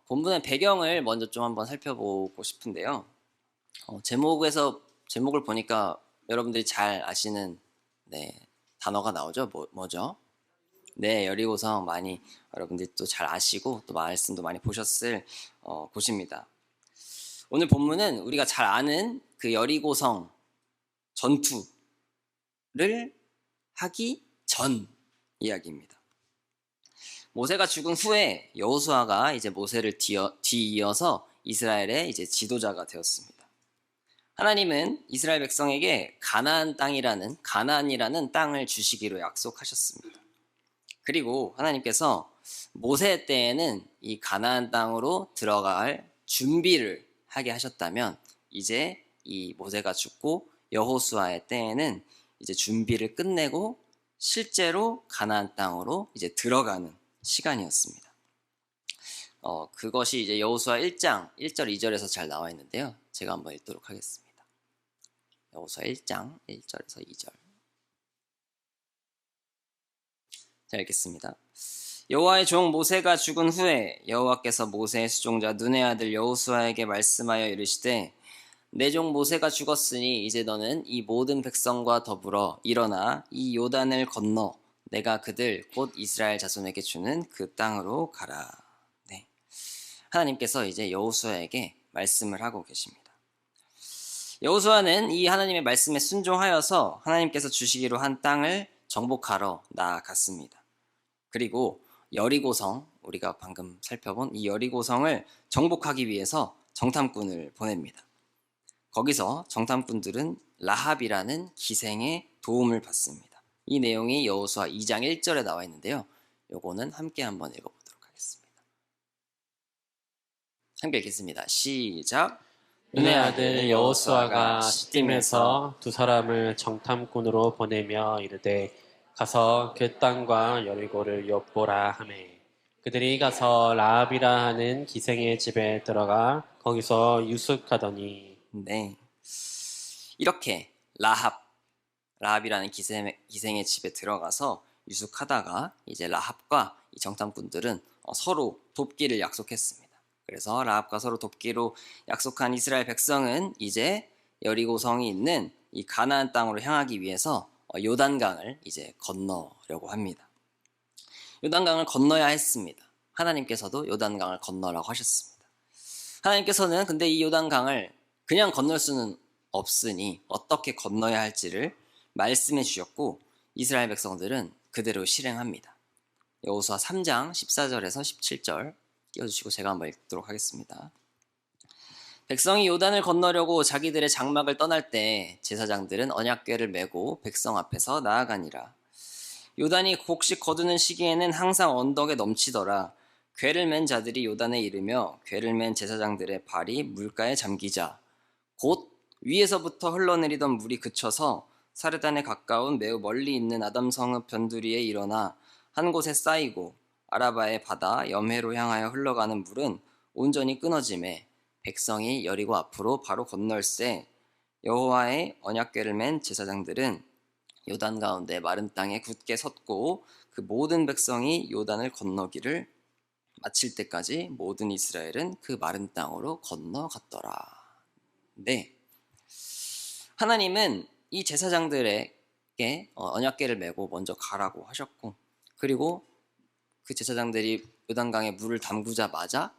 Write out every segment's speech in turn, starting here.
본문의 배경을 먼저 좀 한번 살펴보고 싶은데요. 제목을 보니까 여러분들이 잘 아시는 단어가 나오죠. 뭐죠? 네, 여리고성 많이 여러분들이 또 잘 아시고 또 말씀도 많이 보셨을 곳입니다. 오늘 본문은 우리가 잘 아는 그 여리고성 전투를 하기 전 이야기입니다. 모세가 죽은 후에 여호수아가 이제 모세를 뒤이어서 이스라엘의 이제 지도자가 되었습니다. 하나님은 이스라엘 백성에게 가나안이라는 땅을 주시기로 약속하셨습니다. 그리고 하나님께서 모세 때에는 이 가나안 땅으로 들어갈 준비를 하게 하셨다면 이제 이 모세가 죽고 여호수아의 때에는 이제 준비를 끝내고 실제로 가나안 땅으로 이제 들어가는 시간이었습니다. 그것이 이제 여호수아 1장 1절 2절에서 잘 나와 있는데요. 제가 한번 읽도록 하겠습니다. 여호수아 1장 1절에서 2절. 자, 읽겠습니다. 여호와의 종 모세가 죽은 후에 여호와께서 모세의 수종자 눈의 아들 여호수아에게 말씀하여 이르시되 내 종 모세가 죽었으니 이제 너는 이 모든 백성과 더불어 일어나 이 요단을 건너 내가 그들 곧 이스라엘 자손에게 주는 그 땅으로 가라. 네. 하나님께서 이제 여호수아에게 말씀을 하고 계십니다. 여호수아는 이 하나님의 말씀에 순종하여서 하나님께서 주시기로 한 땅을 정복하러 나아갔습니다. 그리고 여리고성, 우리가 방금 살펴본 이 여리고성을 정복하기 위해서 정탐꾼을 보냅니다. 거기서 정탐꾼들은 라합이라는 기생의 도움을 받습니다. 이 내용이 여호수아 2장 1절에 나와 있는데요. 요거는 함께 한번 읽어보도록 하겠습니다. 함께 읽겠습니다. 시작. 눈의 아들 여호수아가 시딤에서 두 사람을 정탐꾼으로 보내며 이르되 가서 그 땅과 여리고를 엿보라 하매 그들이 가서 라합이라 하는 기생의 집에 들어가 거기서 유숙하더니 네, 이렇게 라합이라는 기생의 집에 들어가서 유숙하다가 이제 라합과 이 정탐꾼들은 서로 돕기를 약속했습니다. 그래서 라합과 서로 돕기로 약속한 이스라엘 백성은 이제 여리고성이 있는 이 가나안 땅으로 향하기 위해서 요단강을 이제 건너려고 합니다. 요단강을 건너야 했습니다. 하나님께서도 요단강을 건너라고 하셨습니다. 하나님께서는 근데 이 요단강을 그냥 건널 수는 없으니 어떻게 건너야 할지를 말씀해 주셨고 이스라엘 백성들은 그대로 실행합니다. 여호수아 3장 14절에서 17절 띄워주시고 제가 한번 읽도록 하겠습니다. 백성이 요단을 건너려고 자기들의 장막을 떠날 때 제사장들은 언약궤를 메고 백성 앞에서 나아가니라. 요단이 곡식 거두는 시기에는 항상 언덕에 넘치더라. 궤를 맨 자들이 요단에 이르며 궤를 맨 제사장들의 발이 물가에 잠기자 곧 위에서부터 흘러내리던 물이 그쳐서 사르단에 가까운 매우 멀리 있는 아담성읍 변두리에 일어나 한 곳에 쌓이고 아라바의 바다 염해로 향하여 흘러가는 물은 온전히 끊어지매 백성이 여리고 앞으로 바로 건널새 여호와의 언약궤를 맨 제사장들은 요단 가운데 마른 땅에 굳게 섰고 그 모든 백성이 요단을 건너기를 마칠 때까지 모든 이스라엘은 그 마른 땅으로 건너갔더라. 네, 하나님은 이 제사장들에게 언약궤를 메고 먼저 가라고 하셨고 그리고 그 제사장들이 요단강에 물을 담그자마자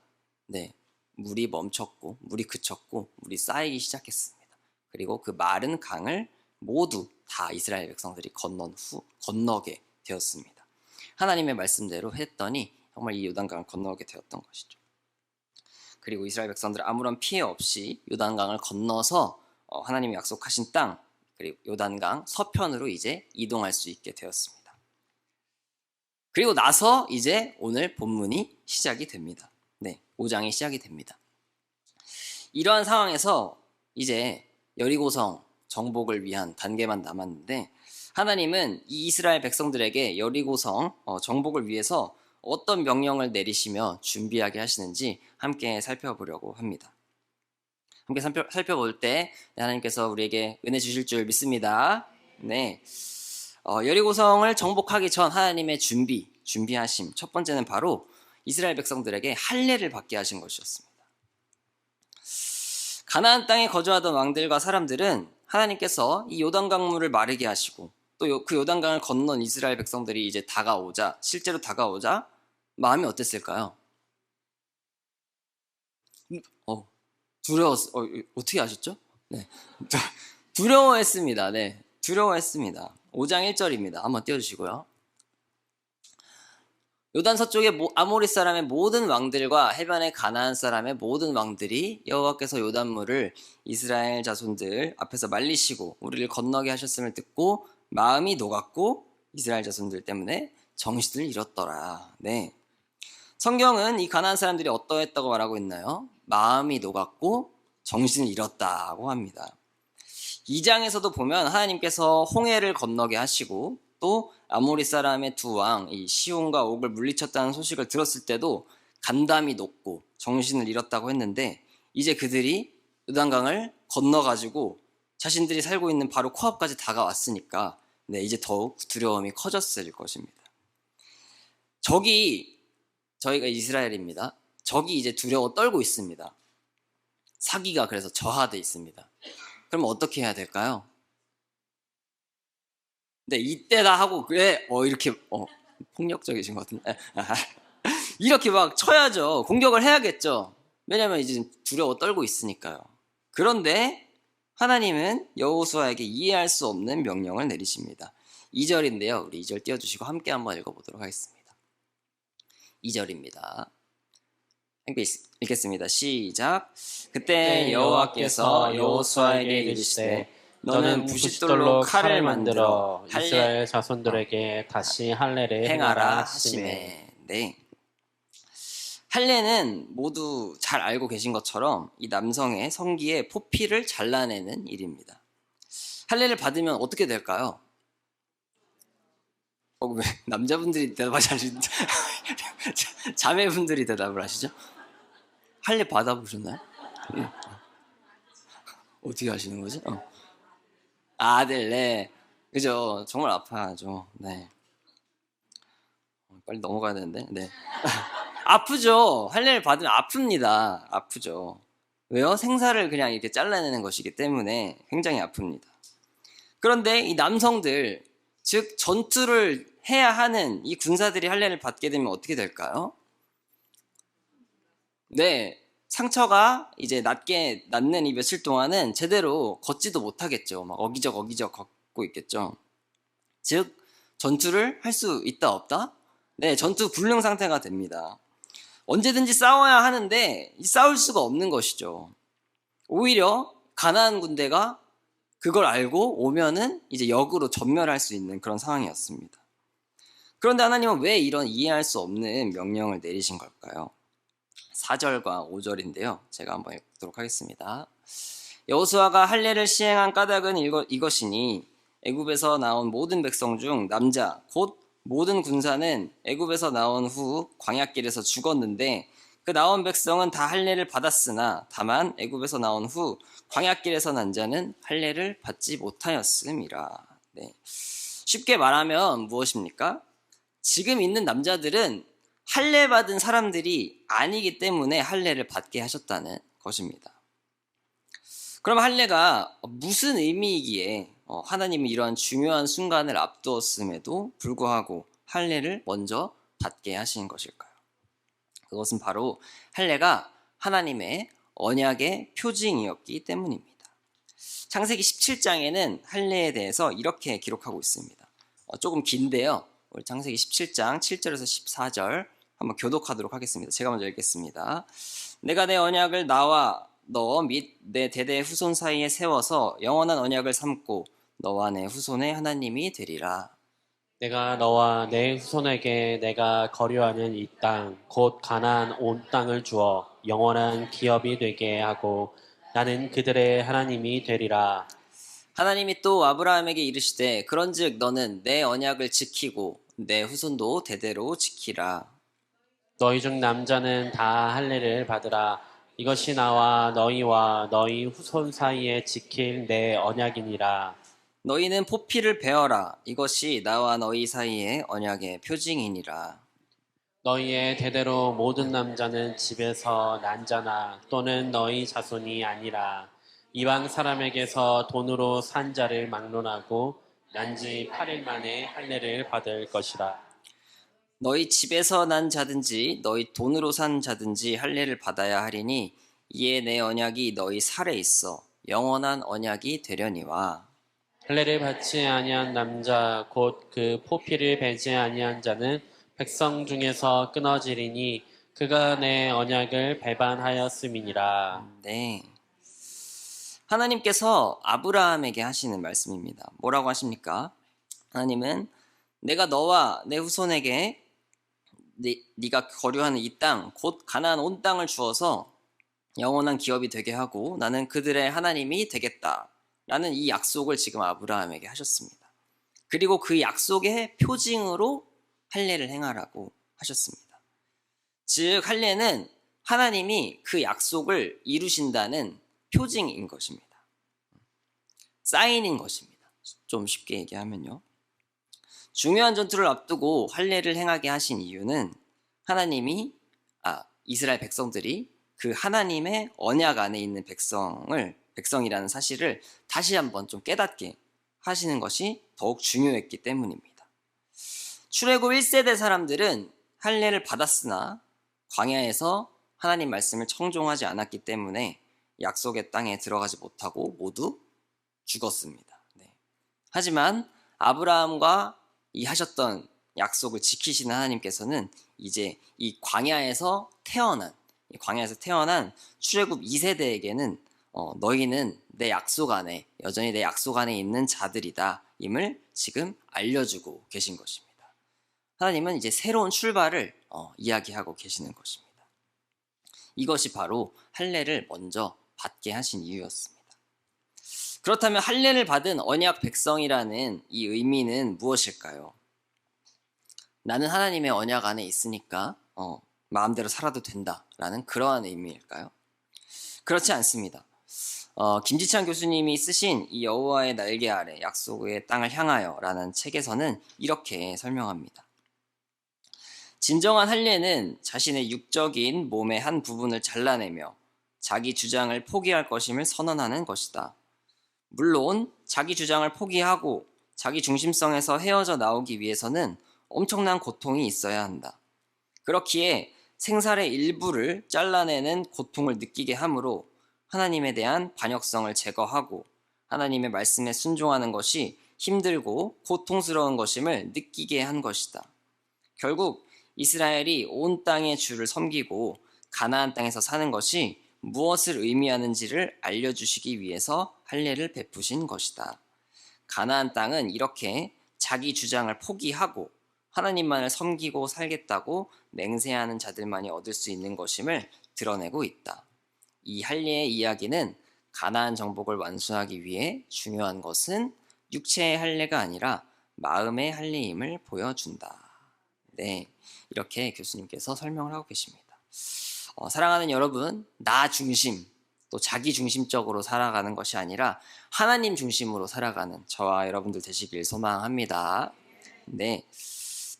물이 멈췄고 물이 그쳤고 물이 쌓이기 시작했습니다. 그리고 그 마른 강을 모두 다 이스라엘 백성들이 건너게 되었습니다. 하나님의 말씀대로 했더니 정말 이 요단강을 건너게 되었던 것이죠. 그리고 이스라엘 백성들은 아무런 피해 없이 요단강을 건너서 하나님이 약속하신 땅 그리고 요단강 서편으로 이제 이동할 수 있게 되었습니다. 그리고 나서 이제 오늘 본문이 시작이 됩니다. 5장이 시작이 됩니다. 이러한 상황에서 이제 여리고성 정복을 위한 단계만 남았는데 하나님은 이 이스라엘 백성들에게 여리고성 정복을 위해서 어떤 명령을 내리시며 준비하게 하시는지 함께 살펴보려고 합니다. 함께 살펴볼 때 하나님께서 우리에게 은혜 주실 줄 믿습니다. 여리고성을 정복하기 전 하나님의 준비하심 첫 번째는 바로 이스라엘 백성들에게 할례를 받게 하신 것이었습니다. 가나안 땅에 거주하던 왕들과 사람들은 하나님께서 이 요단강물을 마르게 하시고 또 그 요단강을 건넌 이스라엘 백성들이 이제 실제로 다가오자 마음이 어땠을까요? 어떻게 아셨죠? 네. 두려워했습니다. 네. 두려워했습니다. 5장 1절입니다. 한번 띄워주시고요. 요단 서쪽의 아모리 사람의 모든 왕들과 해변의 가나안 사람의 모든 왕들이 여호와께서 요단물을 이스라엘 자손들 앞에서 말리시고 우리를 건너게 하셨음을 듣고 마음이 녹았고 이스라엘 자손들 때문에 정신을 잃었더라. 네. 성경은 이 가나안 사람들이 어떠했다고 말하고 있나요? 마음이 녹았고 정신을 잃었다고 합니다. 2장에서도 보면 하나님께서 홍해를 건너게 하시고 또 아모리 사람의 두 왕, 이 시온과 옥을 물리쳤다는 소식을 들었을 때도 간담이 높고 정신을 잃었다고 했는데 이제 그들이 요단강을 건너가지고 자신들이 살고 있는 바로 코앞까지 다가왔으니까 네, 이제 더욱 두려움이 커졌을 것입니다. 저희가 이스라엘입니다. 적이 이제 두려워 떨고 있습니다. 사기가 그래서 저하돼 있습니다. 그럼 어떻게 해야 될까요? 네, 이때다 하고 이렇게 폭력적이신 것 같은데 이렇게 막 쳐야죠. 공격을 해야겠죠. 왜냐하면 이제 두려워 떨고 있으니까요. 그런데 하나님은 여호수아에게 이해할 수 없는 명령을 내리십니다. 2절인데요. 우리 2절 띄워주시고 함께 한번 읽어보도록 하겠습니다. 2절입니다. 함께 읽겠습니다. 시작. 그때 여호와께서 여호수아에게 이르시되 너는 부싯돌로 칼을 만들어 이스라엘 자손들에게 다시 할례를 행하라 행하라 하시매. 하시매. 네. 할례는 모두 잘 알고 계신 것처럼 이 남성의 성기의 포피를 잘라내는 일입니다. 할례를 받으면 어떻게 될까요? 왜 남자분들이 대답하지 않으시죠? 자매분들이 대답을 하시죠? 할례 받아보셨나요? 네. 어떻게 하시는 거지? 아들, 네. 그죠? 정말 아파하죠. 네. 빨리 넘어가야 되는데. 네. 아프죠. 할례를 받으면 아픕니다. 아프죠. 왜요? 생사를 그냥 이렇게 잘라내는 것이기 때문에 굉장히 아픕니다. 그런데 이 남성들, 즉 전투를 해야 하는 이 군사들이 할례를 받게 되면 어떻게 될까요? 네. 상처가 이제 낫는 이 며칠 동안은 제대로 걷지도 못하겠죠. 막 어기적 걷고 있겠죠. 즉 전투를 할 수 있다 없다? 네, 전투 불능 상태가 됩니다. 언제든지 싸워야 하는데 싸울 수가 없는 것이죠. 오히려 가나안 군대가 그걸 알고 오면은 이제 역으로 전멸할 수 있는 그런 상황이었습니다. 그런데 하나님은 왜 이런 이해할 수 없는 명령을 내리신 걸까요? 4절과 5절인데요. 제가 한번 읽도록 하겠습니다. 여호수아가 할례를 시행한 까닭은 이것이니 애굽에서 나온 모든 백성 중 남자 곧 모든 군사는 애굽에서 나온 후 광야길에서 죽었는데 그 나온 백성은 다 할례를 받았으나 다만 애굽에서 나온 후 광야길에서 난 자는 할례를 받지 못하였음이라. 네. 쉽게 말하면 무엇입니까? 지금 있는 남자들은 할례 받은 사람들이 아니기 때문에 할례를 받게 하셨다는 것입니다. 그럼 할례가 무슨 의미이기에 하나님이 이러한 중요한 순간을 앞두었음에도 불구하고 할례를 먼저 받게 하신 것일까요? 그것은 바로 할례가 하나님의 언약의 표징이었기 때문입니다. 창세기 17장에는 할례에 대해서 이렇게 기록하고 있습니다. 조금 긴데요. 우리 창세기 17장 7절에서 14절 한번 교독하도록 하겠습니다. 제가 먼저 읽겠습니다. 내가 내 언약을 나와 너 및 내 대대 후손 사이에 세워서 영원한 언약을 삼고 너와 내 후손의 하나님이 되리라. 내가 너와 내 후손에게 내가 거류하는 이 땅 곧 가나안 온 땅을 주어 영원한 기업이 되게 하고 나는 그들의 하나님이 되리라. 하나님이 또 아브라함에게 이르시되 그런즉 너는 내 언약을 지키고 내 후손도 대대로 지키라. 너희 중 남자는 다 할례를 받으라. 이것이 나와 너희와 너희 후손 사이에 지킬 내 언약이니라. 너희는 포피를 베어라. 이것이 나와 너희 사이의 언약의 표징이니라. 너희의 대대로 모든 남자는 집에서 난 자나 또는 너희 자손이 아니라 이방 사람에게서 돈으로 산 자를 막론하고 난 지 8일 만에 할례를 받을 것이라. 너희 집에서 난 자든지 너희 돈으로 산 자든지 할례를 받아야 하리니 이에 내 언약이 너희 살에 있어 영원한 언약이 되려니와. 할례를 받지 아니한 남자 곧 그 포피를 베지 아니한 자는 백성 중에서 끊어지리니 그가 내 언약을 배반하였음이니라. 네. 하나님께서 아브라함에게 하시는 말씀입니다. 뭐라고 하십니까? 하나님은 내가 너와 내 후손에게 네가 거류하는 이 땅, 곧 가나안 온 땅을 주어서 영원한 기업이 되게 하고 나는 그들의 하나님이 되겠다. 라는 이 약속을 지금 아브라함에게 하셨습니다. 그리고 그 약속의 표징으로 할례를 행하라고 하셨습니다. 즉 할례는 하나님이 그 약속을 이루신다는 표징인 것입니다. 사인인 것입니다. 좀 쉽게 얘기하면요. 중요한 전투를 앞두고 할례를 행하게 하신 이유는 하나님이 이스라엘 백성들이 그 하나님의 언약 안에 있는 백성이라는 사실을 다시 한번 좀 깨닫게 하시는 것이 더욱 중요했기 때문입니다. 출애굽 1세대 사람들은 할례를 받았으나 광야에서 하나님 말씀을 청종하지 않았기 때문에 약속의 땅에 들어가지 못하고 모두 죽었습니다. 네. 하지만 아브라함과 이 하셨던 약속을 지키시는 하나님께서는 이제 이 광야에서 태어난 출애굽 2세대에게는 너희는 내 약속 안에 여전히 내 약속 안에 있는 자들이다 임을 지금 알려주고 계신 것입니다. 하나님은 이제 새로운 출발을 이야기하고 계시는 것입니다. 이것이 바로 할례를 먼저 받게 하신 이유였습니다. 그렇다면 할례를 받은 언약 백성이라는 이 의미는 무엇일까요? 나는 하나님의 언약 안에 있으니까 마음대로 살아도 된다라는 그러한 의미일까요? 그렇지 않습니다. 김지찬 교수님이 쓰신 이 여호와의 날개 아래 약속의 땅을 향하여라는 책에서는 이렇게 설명합니다. 진정한 할례는 자신의 육적인 몸의 한 부분을 잘라내며 자기 주장을 포기할 것임을 선언하는 것이다. 물론 자기 주장을 포기하고 자기 중심성에서 헤어져 나오기 위해서는 엄청난 고통이 있어야 한다. 그렇기에 생살의 일부를 잘라내는 고통을 느끼게 하므로 하나님에 대한 반역성을 제거하고 하나님의 말씀에 순종하는 것이 힘들고 고통스러운 것임을 느끼게 한 것이다. 결국 이스라엘이 온 땅의 주를 섬기고 가나안 땅에서 사는 것이 무엇을 의미하는지를 알려주시기 위해서 할례를 베푸신 것이다. 가나안 땅은 이렇게 자기 주장을 포기하고 하나님만을 섬기고 살겠다고 맹세하는 자들만이 얻을 수 있는 것임을 드러내고 있다. 이 할례의 이야기는 가나안 정복을 완수하기 위해 중요한 것은 육체의 할례가 아니라 마음의 할례임을 보여준다. 네, 이렇게 교수님께서 설명을 하고 계십니다. 사랑하는 여러분, 나 중심, 또 자기 중심적으로 살아가는 것이 아니라 하나님 중심으로 살아가는 저와 여러분들 되시길 소망합니다. 네,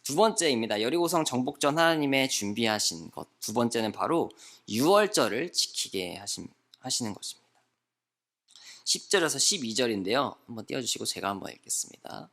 두 번째입니다. 여리고성 정복 전 하나님의 준비하신 것. 두 번째는 바로 유월절을 지키게 하시는 것입니다. 10절에서 12절인데요. 한번 띄워주시고 제가 한번 읽겠습니다.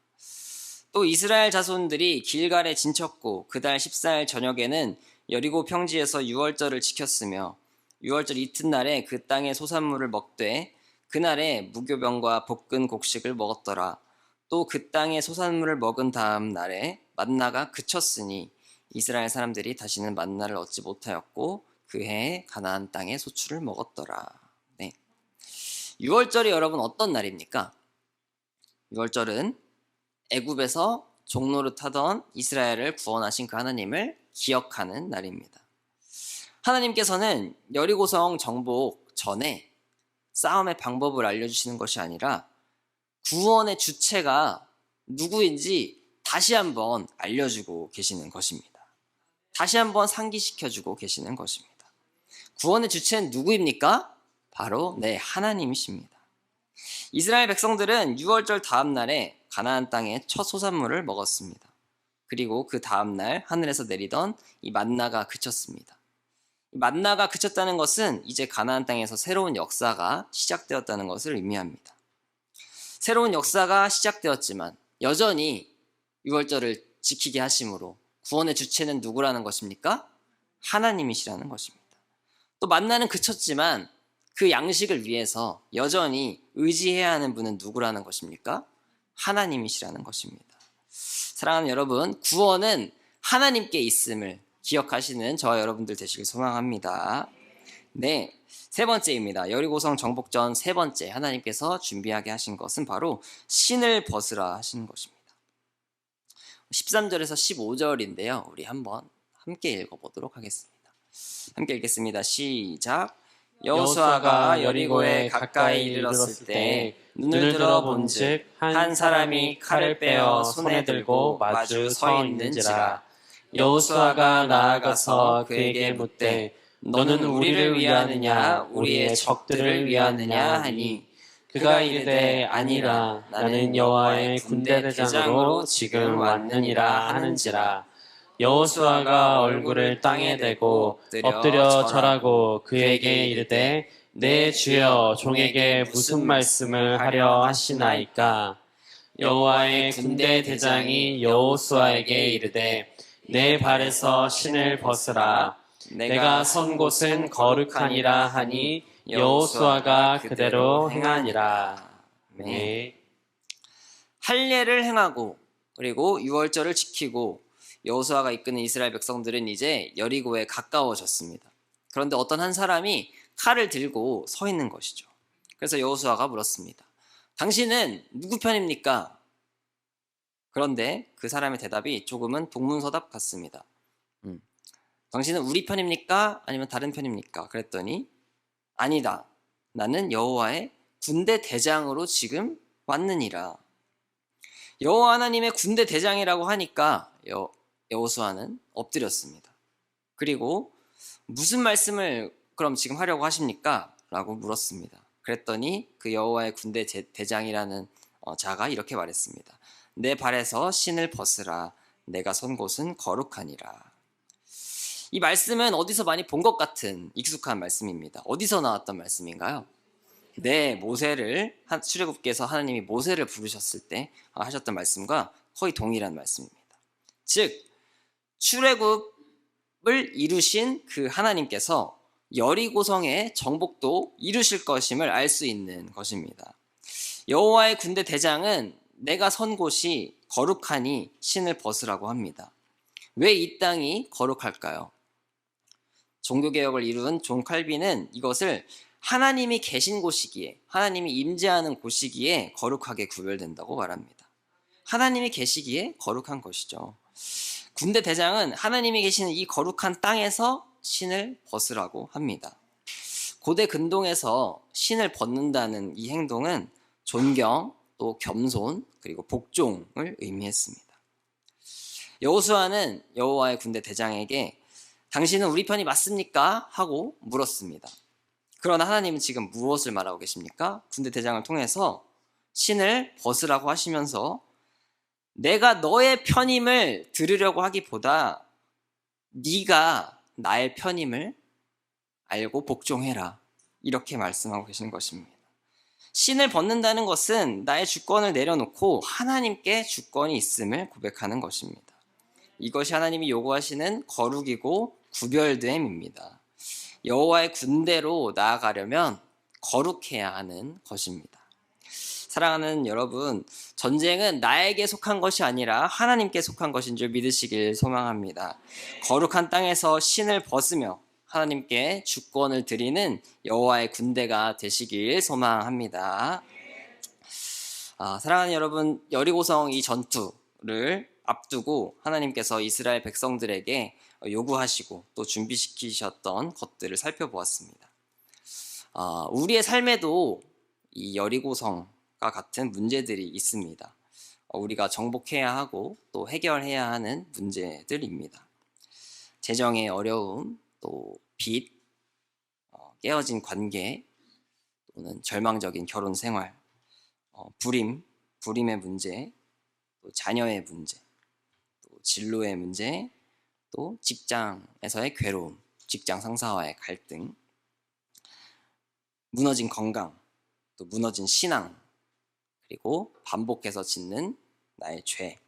또 이스라엘 자손들이 길갈에 진쳤고 그달 14일 저녁에는 여리고 평지에서 유월절을 지켰으며 유월절 이튿날에 그 땅의 소산물을 먹되 그날에 무교병과 볶은 곡식을 먹었더라. 또 그 땅의 소산물을 먹은 다음 날에 만나가 그쳤으니 이스라엘 사람들이 다시는 만나를 얻지 못하였고 그 해에 가나안 땅의 소출을 먹었더라. 네. 유월절이 여러분 어떤 날입니까? 유월절은 애굽에서 종노릇하던 이스라엘을 구원하신 그 하나님을 기억하는 날입니다. 하나님께서는 여리고성 정복 전에 싸움의 방법을 알려주시는 것이 아니라 구원의 주체가 누구인지 다시 한번 알려주고 계시는 것입니다. 다시 한번 상기시켜주고 계시는 것입니다. 구원의 주체는 누구입니까? 바로 하나님이십니다. 이스라엘 백성들은 유월절 다음 날에 가나안 땅의 첫 소산물을 먹었습니다. 그리고 그 다음날 하늘에서 내리던 이 만나가 그쳤습니다. 이 만나가 그쳤다는 것은 이제 가나안 땅에서 새로운 역사가 시작되었다는 것을 의미합니다. 새로운 역사가 시작되었지만 여전히 유월절을 지키게 하심으로 구원의 주체는 누구라는 것입니까? 하나님이시라는 것입니다. 또 만나는 그쳤지만 그 양식을 위해서 여전히 의지해야 하는 분은 누구라는 것입니까? 하나님이시라는 것입니다. 사랑하는 여러분, 구원은 하나님께 있음을 기억하시는 저와 여러분들 되시길 소망합니다. 네, 세 번째입니다. 여리고성 정복전 세 번째 하나님께서 준비하게 하신 것은 바로 신을 벗으라 하시는 것입니다. 13절에서 15절인데요. 우리 한번 함께 읽어보도록 하겠습니다. 함께 읽겠습니다. 시작. 여호수아가 여리고에 가까이 이르렀을 때 눈을 들어 본즉 한 사람이 칼을 빼어 손에 들고 마주 서 있는지라. 여호수아가 나아가서 그에게 묻되 너는 우리를 위하느냐 우리의 적들을 위하느냐 하니 그가 이르되 아니라 나는 여호와의 군대 대장으로 지금 왔느니라 하는지라. 여호수아가 얼굴을 땅에 대고 엎드려 절하고 그에게 이르되 내 주여 종에게 무슨 말씀을 하려 하시나이까. 여호와의 군대 대장이 여호수아에게 이르되 내 발에서 신을 벗으라. 내가 선 곳은 거룩하니라 하니 여호수아가 그대로 행하니라. 네. 할례를 행하고 그리고 유월절을 지키고 여호수아가 이끄는 이스라엘 백성들은 이제 여리고에 가까워졌습니다. 그런데 어떤 한 사람이 칼을 들고 서 있는 것이죠. 그래서 여호수아가 물었습니다. 당신은 누구 편입니까? 그런데 그 사람의 대답이 조금은 동문서답 같습니다. 당신은 우리 편입니까? 아니면 다른 편입니까? 그랬더니 아니다. 나는 여호와의 군대 대장으로 지금 왔느니라. 여호와 하나님의 군대 대장이라고 하니까 여호수아는 엎드렸습니다. 그리고 무슨 말씀을 그럼 지금 하려고 하십니까? 라고 물었습니다. 그랬더니 그 여호와의 군대 대장이라는 자가 이렇게 말했습니다. 내 발에서 신을 벗으라. 내가 선 곳은 거룩하니라. 이 말씀은 어디서 많이 본 것 같은 익숙한 말씀입니다. 어디서 나왔던 말씀인가요? 네, 출애굽기에서 하나님이 모세를 부르셨을 때 하셨던 말씀과 거의 동일한 말씀입니다. 즉 출애굽을 이루신 그 하나님께서 여리고성의 정복도 이루실 것임을 알 수 있는 것입니다. 여호와의 군대 대장은 내가 선 곳이 거룩하니 신을 벗으라고 합니다. 왜 이 땅이 거룩할까요? 종교개혁을 이룬 존 칼빈은 이것을 하나님이 계신 곳이기에, 하나님이 임재하는 곳이기에 거룩하게 구별된다고 말합니다. 하나님이 계시기에 거룩한 것이죠. 군대 대장은 하나님이 계시는 이 거룩한 땅에서 신을 벗으라고 합니다. 고대 근동에서 신을 벗는다는 이 행동은 존경, 또 겸손, 그리고 복종을 의미했습니다. 여호수아는 여호와의 군대 대장에게 당신은 우리 편이 맞습니까? 하고 물었습니다. 그러나 하나님은 지금 무엇을 말하고 계십니까? 군대 대장을 통해서 신을 벗으라고 하시면서 내가 너의 편임을 들으려고 하기보다 네가 나의 편임을 알고 복종해라. 이렇게 말씀하고 계시는 것입니다. 신을 벗는다는 것은 나의 주권을 내려놓고 하나님께 주권이 있음을 고백하는 것입니다. 이것이 하나님이 요구하시는 거룩이고 구별됨입니다. 여호와의 군대로 나아가려면 거룩해야 하는 것입니다. 사랑하는 여러분, 전쟁은 나에게 속한 것이 아니라 하나님께 속한 것인 줄 믿으시길 소망합니다. 거룩한 땅에서 신을 벗으며 하나님께 주권을 드리는 여호와의 군대가 되시길 소망합니다. 사랑하는 여러분, 여리고성 이 전투를 앞두고 하나님께서 이스라엘 백성들에게 요구하시고 또 준비시키셨던 것들을 살펴보았습니다. 우리의 삶에도 이 여리고성과 같은 문제들이 있습니다. 우리가 정복해야 하고 또 해결해야 하는 문제들입니다. 재정의 어려움, 또 빚, 깨어진 관계, 또는 절망적인 결혼 생활, 불임의 문제, 또 자녀의 문제, 또 또 진로의 문제, 또 직장에서의 괴로움, 직장 상사와의 갈등, 무너진 건강, 또 무너진 신앙, 그리고 반복해서 짓는 나의 죄,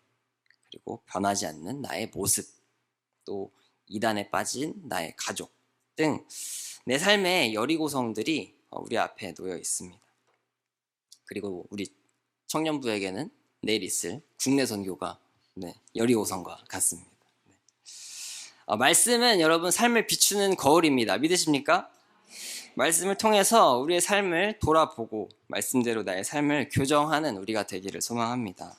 그리고 변하지 않는 나의 모습, 또 이단에 빠진 나의 가족 등 내 삶의 여리고성들이 우리 앞에 놓여 있습니다. 그리고 우리 청년부에게는 내일 있을 국내 선교가 여리고성과 같습니다. 말씀은 여러분 삶을 비추는 거울입니다. 믿으십니까? 말씀을 통해서 우리의 삶을 돌아보고 말씀대로 나의 삶을 교정하는 우리가 되기를 소망합니다.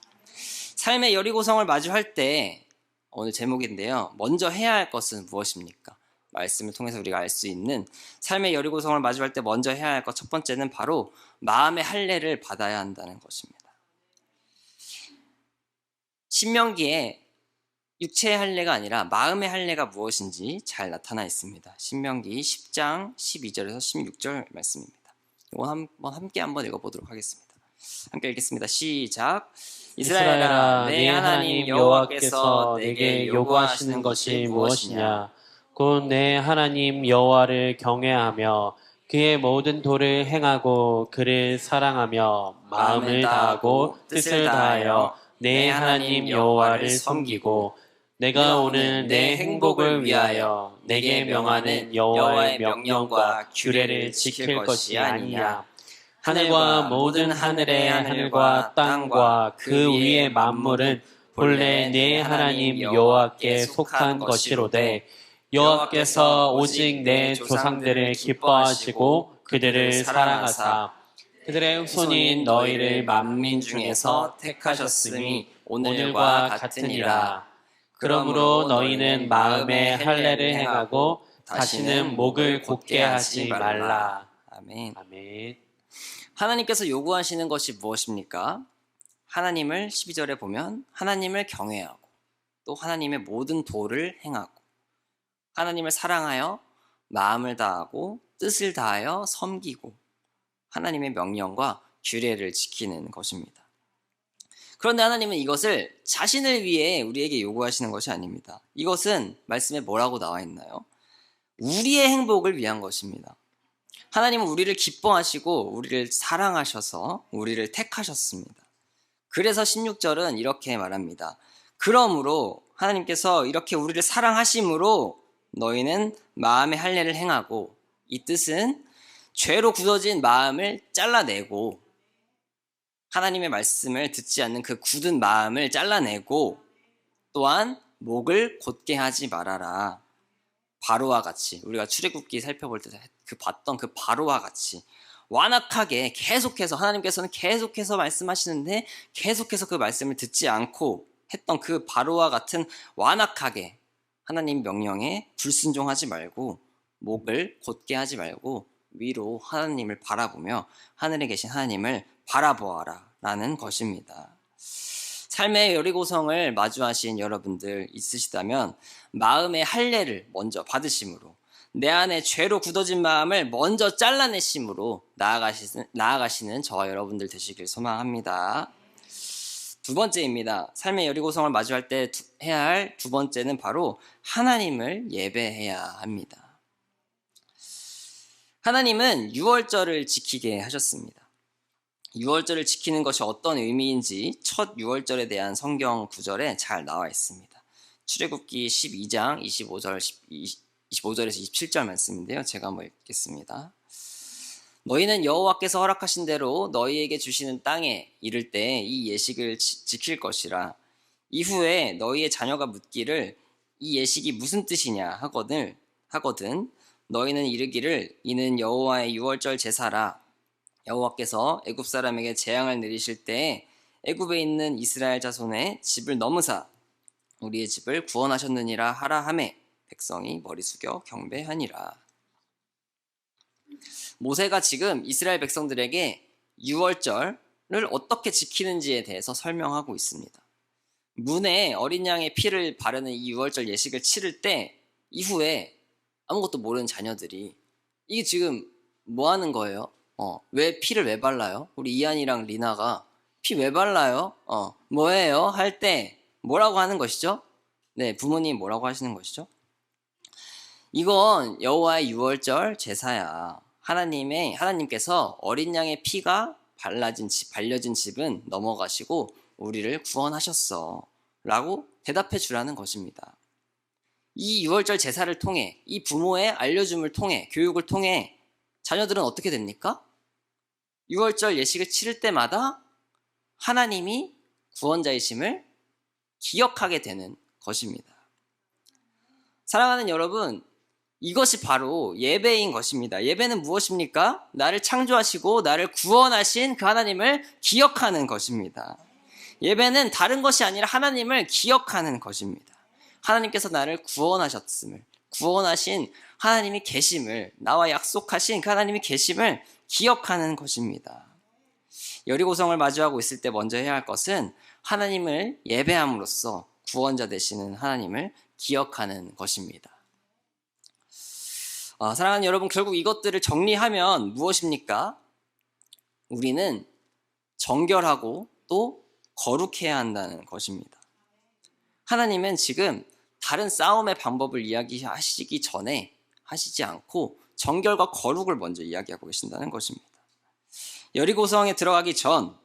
삶의 여리고성을 마주할 때 오늘 제목인데요. 먼저 해야 할 것은 무엇입니까? 말씀을 통해서 우리가 알 수 있는 삶의 여리고성을 마주할 때 먼저 해야 할 것 첫 번째는 바로 마음의 할례를 받아야 한다는 것입니다. 신명기에 육체의 할례가 아니라 마음의 할례가 무엇인지 잘 나타나 있습니다. 신명기 10장 12절에서 16절 말씀입니다. 이거 함께 한번 읽어보도록 하겠습니다. 함께 읽겠습니다. 시작. 이스라엘아, 내 하나님 여호와께서 내게 요구하시는 것이 무엇이냐? 곧 내 하나님 여호와를 경외하며 그의 모든 도를 행하고 그를 사랑하며 마음을 다하고 뜻을 다하여 내 하나님 여호와를 섬기고 내가 오늘 내 행복을 위하여 내게 명하는 여호와의 명령과 규례를 지킬 것이 아니냐. 하늘과 모든 하늘의 하늘과 땅과 그 위의 만물은 본래 내 하나님 여호와께 속한 것이로되 여호와께서 오직 내 조상들을 기뻐하시고 그들을 사랑하사 그들의 후손인 너희를 만민 중에서 택하셨으니 오늘과 같으니라. 그러므로 너희는 마음의 할례를 행하고 다시는 목을 곧게 하지 말라. 아멘. 아멘. 하나님께서 요구하시는 것이 무엇입니까? 하나님을 12절에 보면 하나님을 경외하고 또 하나님의 모든 도를 행하고 하나님을 사랑하여 마음을 다하고 뜻을 다하여 섬기고 하나님의 명령과 규례를 지키는 것입니다. 그런데 하나님은 이것을 자신을 위해 우리에게 요구하시는 것이 아닙니다. 이것은 말씀에 뭐라고 나와 있나요? 우리의 행복을 위한 것입니다. 하나님은 우리를 기뻐하시고 우리를 사랑하셔서 우리를 택하셨습니다. 그래서 16절은 이렇게 말합니다. 그러므로 하나님께서 이렇게 우리를 사랑하심으로 너희는 마음의 할례를 행하고, 이 뜻은 죄로 굳어진 마음을 잘라내고 하나님의 말씀을 듣지 않는 그 굳은 마음을 잘라내고 또한 목을 곧게 하지 말아라. 바로와 같이 우리가 출애굽기 살펴볼 때 봤던 그 바로와 같이 완악하게 계속해서 하나님께서는 계속해서 말씀하시는데 계속해서 그 말씀을 듣지 않고 했던 그 바로와 같은 완악하게 하나님 명령에 불순종하지 말고 목을 곧게 하지 말고 위로 하나님을 바라보며 하늘에 계신 하나님을 바라보아라 라는 것입니다. 삶의 여리고성을 마주하신 여러분들 있으시다면 마음의 할례를 먼저 받으심으로 내 안에 죄로 굳어진 마음을 먼저 잘라내심으로 나아가시는 저와 여러분들 되시길 소망합니다. 두 번째입니다. 삶의 여리고성을 마주할 때 해야 할 두 번째는 바로 하나님을 예배해야 합니다. 하나님은 유월절을 지키게 하셨습니다. 유월절을 지키는 것이 어떤 의미인지 첫 유월절에 대한 성경 구절에 잘 나와 있습니다. 출애굽기 12장 25절에서 27절 말씀인데요. 제가 한번 읽겠습니다. 너희는 여호와께서 허락하신 대로 너희에게 주시는 땅에 이를 때 이 예식을 지킬 것이라. 이후에 너희의 자녀가 묻기를 이 예식이 무슨 뜻이냐 하거든 너희는 이르기를 이는 여호와의 유월절 제사라. 여호와께서 애굽 사람에게 재앙을 내리실 때에 애굽에 있는 이스라엘 자손의 집을 넘으사 우리의 집을 구원하셨느니라 하라 하매 백성이 머리 숙여 경배하니라. 모세가 지금 이스라엘 백성들에게 유월절을 어떻게 지키는지에 대해서 설명하고 있습니다. 문에 어린 양의 피를 바르는 이 유월절 예식을 치를 때 이후에 아무것도 모르는 자녀들이 이게 지금 뭐 하는 거예요? 왜 피를 왜 발라요? 우리 이한이랑 리나가 피 왜 발라요? 뭐예요? 할 때 뭐라고 하는 것이죠? 네, 부모님 뭐라고 하시는 것이죠? 이건 여호와의 유월절 제사야. 하나님께서 어린 양의 피가 발려진 집은 넘어가시고 우리를 구원하셨어. 라고 대답해 주라는 것입니다. 이 유월절 제사를 통해, 이 부모의 알려줌을 통해, 교육을 통해 자녀들은 어떻게 됩니까? 유월절 예식을 치를 때마다 하나님이 구원자이심을 기억하게 되는 것입니다. 사랑하는 여러분, 이것이 바로 예배인 것입니다. 예배는 무엇입니까? 나를 창조하시고 나를 구원하신 그 하나님을 기억하는 것입니다. 예배는 다른 것이 아니라 하나님을 기억하는 것입니다. 하나님께서 나를 구원하셨음을, 구원하신 하나님이 계심을, 나와 약속하신 그 하나님이 계심을 기억하는 것입니다. 여리고성을 마주하고 있을 때 먼저 해야 할 것은 하나님을 예배함으로써 구원자 되시는 하나님을 기억하는 것입니다. 사랑하는 여러분, 결국 이것들을 정리하면 무엇입니까? 우리는 정결하고 또 거룩해야 한다는 것입니다. 하나님은 지금 다른 싸움의 방법을 이야기하시기 전에 하시지 않고 정결과 거룩을 먼저 이야기하고 계신다는 것입니다. 여리고성에 들어가기 전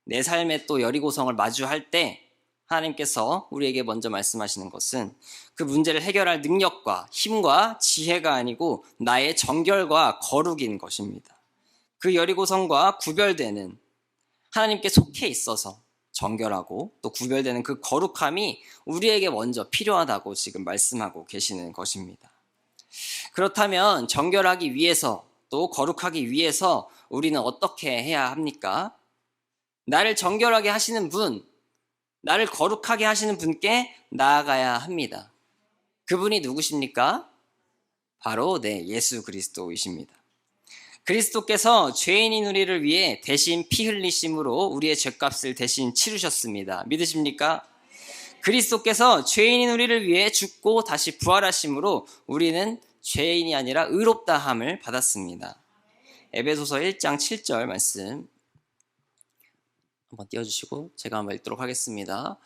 내 삶에 또 여리고성을 마주할 때 하나님께서 우리에게 먼저 말씀하시는 것은 그 문제를 해결할 능력과 힘과 지혜가 아니고 나의 정결과 거룩인 것입니다. 그 여리고성과 구별되는, 하나님께 속해 있어서 정결하고 또 구별되는 그 거룩함이 우리에게 먼저 필요하다고 지금 말씀하고 계시는 것입니다. 그렇다면 정결하기 위해서 또 거룩하기 위해서 우리는 어떻게 해야 합니까? 나를 정결하게 하시는 분, 나를 거룩하게 하시는 분께 나아가야 합니다. 그분이 누구십니까? 바로 예수 그리스도이십니다. 그리스도께서 죄인인 우리를 위해 대신 피 흘리심으로 우리의 죄값을 대신 치르셨습니다. 믿으십니까? 그리스도께서 죄인인 우리를 위해 죽고 다시 부활하심으로 우리는 죄인이 아니라 의롭다함을 받았습니다. 에베소서 1장 7절 말씀 한번 띄워주시고 제가 한번 읽도록 하겠습니다.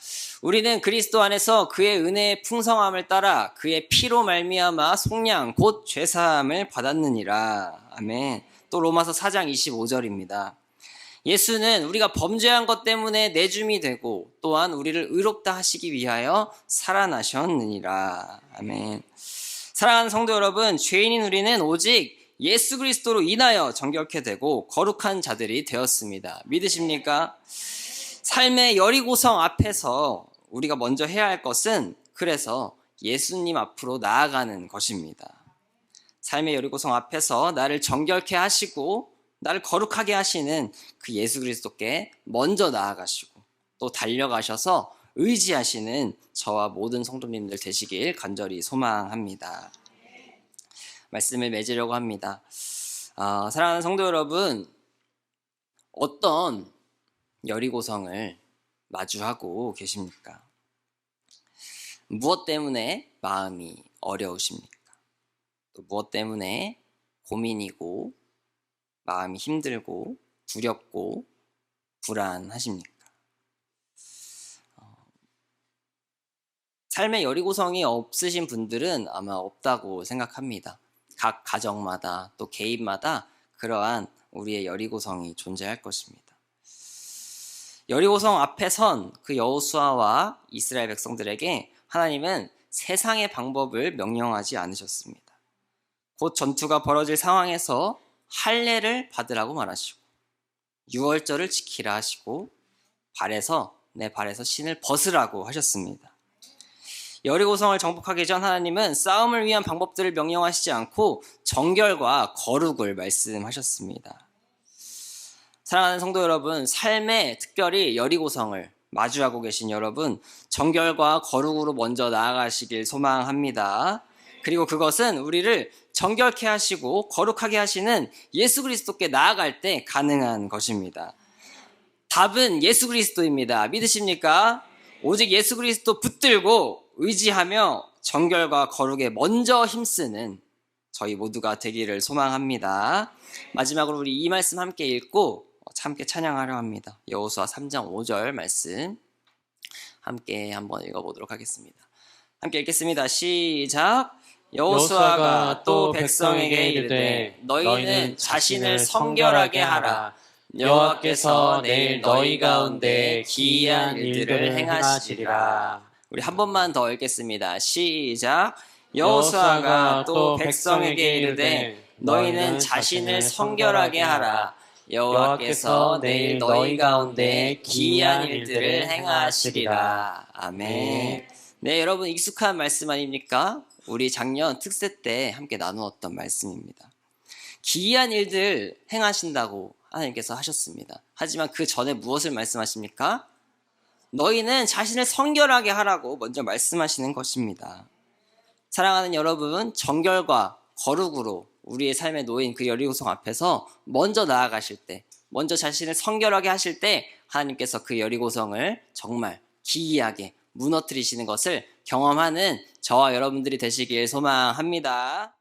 우리는 그리스도 안에서 그의 은혜의 풍성함을 따라 그의 피로 말미암아 속량 곧 죄사함을 받았느니라. 아멘. 또 로마서 4장 25절입니다. 예수는 우리가 범죄한 것 때문에 내줌이 되고 또한 우리를 의롭다 하시기 위하여 살아나셨느니라. 아멘. 사랑하는 성도 여러분, 죄인인 우리는 오직 예수 그리스도로 인하여 정결케 되고 거룩한 자들이 되었습니다. 믿으십니까? 삶의 여리고성 앞에서 우리가 먼저 해야 할 것은 그래서 예수님 앞으로 나아가는 것입니다. 삶의 여리고성 앞에서 나를 정결케 하시고 나를 거룩하게 하시는 그 예수 그리스도께 먼저 나아가시고 또 달려가셔서 의지하시는 저와 모든 성도님들 되시길 간절히 소망합니다. 말씀을 맺으려고 합니다. 사랑하는 성도 여러분, 어떤 여리고성을 마주하고 계십니까? 무엇 때문에 마음이 어려우십니까? 또 무엇 때문에 고민이고 마음이 힘들고 두렵고 불안하십니까? 삶의 여리고성이 없으신 분들은 아마 없다고 생각합니다. 각 가정마다 또 개인마다 그러한 우리의 여리고성이 존재할 것입니다. 여리고성 앞에 선 그 여호수아와 이스라엘 백성들에게 하나님은 세상의 방법을 명령하지 않으셨습니다. 곧 전투가 벌어질 상황에서 할례를 받으라고 말하시고 유월절을 지키라 하시고 내 발에서 신을 벗으라고 하셨습니다. 여리고성을 정복하기 전 하나님은 싸움을 위한 방법들을 명령하시지 않고 정결과 거룩을 말씀하셨습니다. 사랑하는 성도 여러분, 삶에 특별히 여리고성을 마주하고 계신 여러분, 정결과 거룩으로 먼저 나아가시길 소망합니다. 그리고 그것은 우리를 정결케 하시고 거룩하게 하시는 예수 그리스도께 나아갈 때 가능한 것입니다. 답은 예수 그리스도입니다. 믿으십니까? 오직 예수 그리스도 붙들고 의지하며 정결과 거룩에 먼저 힘쓰는 저희 모두가 되기를 소망합니다. 마지막으로 우리 이 말씀 함께 읽고 함께 찬양하려 합니다. 여호수아 3장 5절 말씀 함께 한번 읽어보도록 하겠습니다. 함께 읽겠습니다. 시작. 여호수아가 또 백성에게 이르되 너희는 자신을 성결하게 하라. 여호와께서 내일 너희 가운데 기이한 일들을 행하시리라. 우리 한 번만 더 읽겠습니다. 시작. 여호수아가 또 백성에게 이르되 너희는 자신을 성결하게 하라. 여호와께서 내일 너희 가운데 기이한 일들을 행하시리라. 아멘. 네, 여러분 익숙한 말씀 아닙니까? 우리 작년 특세 때 함께 나누었던 말씀입니다. 기이한 일들 행하신다고 하나님께서 하셨습니다. 하지만 그 전에 무엇을 말씀하십니까? 너희는 자신을 성결하게 하라고 먼저 말씀하시는 것입니다. 사랑하는 여러분, 정결과 거룩으로 우리의 삶에 놓인 그 여리고성 앞에서 먼저 나아가실 때, 먼저 자신을 성결하게 하실 때 하나님께서 그 여리고성을 정말 기이하게 무너뜨리시는 것을 경험하는 저와 여러분들이 되시길 소망합니다.